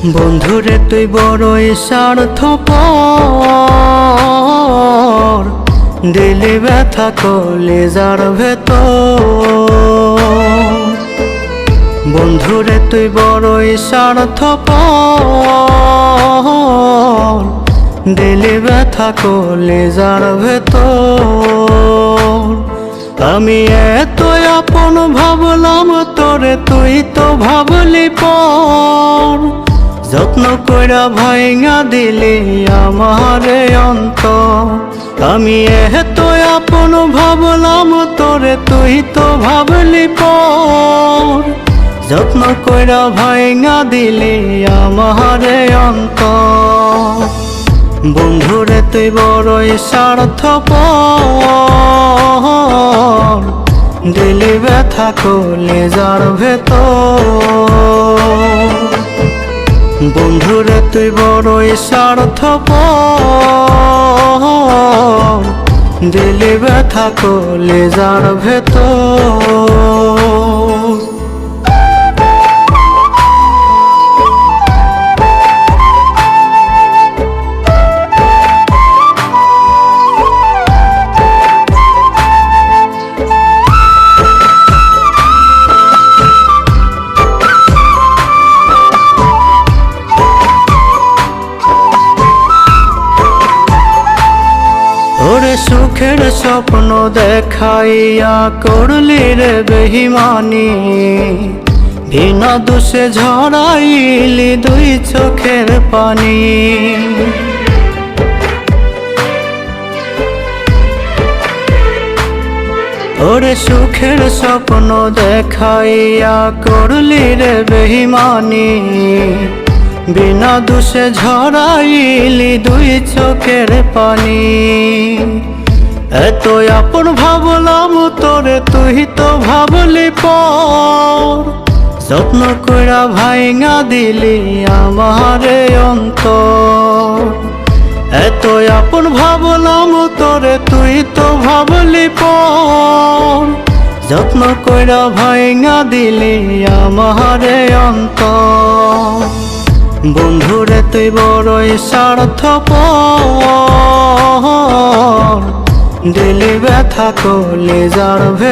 বন্ধুরে তুই বড়ই স্বার্থপর, দিলি ব্যথা কলিজার ভেতর। বন্ধুরে তুই বড়ই স্বার্থপর, দিলি ব্যথা কলিজার ভেতর। আমি এত আপন ভাবলাম তোরে, তুই তো ভাবলি পর। যত্ন কইরা ভাইঙা দিলি আমারে অন্তর। আমি এত আপন ভাবলাম তোরে, তুই তো ভাবলি পর। যত্ন কইরা ভাইঙা দিলি আমারে অন্তর। বন্ধুরে তুই বড়ই স্বার্থপর, দিলি ব্যথা কলিজার ভেতর। বন্ধুরে তুই বড়ই স্বার্থপর, দিলি ব্যথা কলিজার ভেতর। ওরে সুখের স্বপ্ন দেখাইয়া করলি রে বেহিমানি, বিনা দোষে ঝরাইলি দুই চোখের পানি। ওরে সুখের স্বপ্ন দেখাইয়া করলি রে বেহিমানি, বিনা দোষে ঝরাইলি দুই চোখের পানি। এত আপন ভাবলাম তোরে, তুই তো ভাবলি পর। যত্ন কইরা ভাইঙা দিলি আমারে অন্তর। এত আপন ভাবলাম তোরে, তুই তো ভাবলি পর। যত্ন কইরা ভাইঙা দিলি আমারে অন্তর। বন্ধুরে তুই বড়ই স্বার্থপর, দিলি ব্যথা কলিজার ভেতর।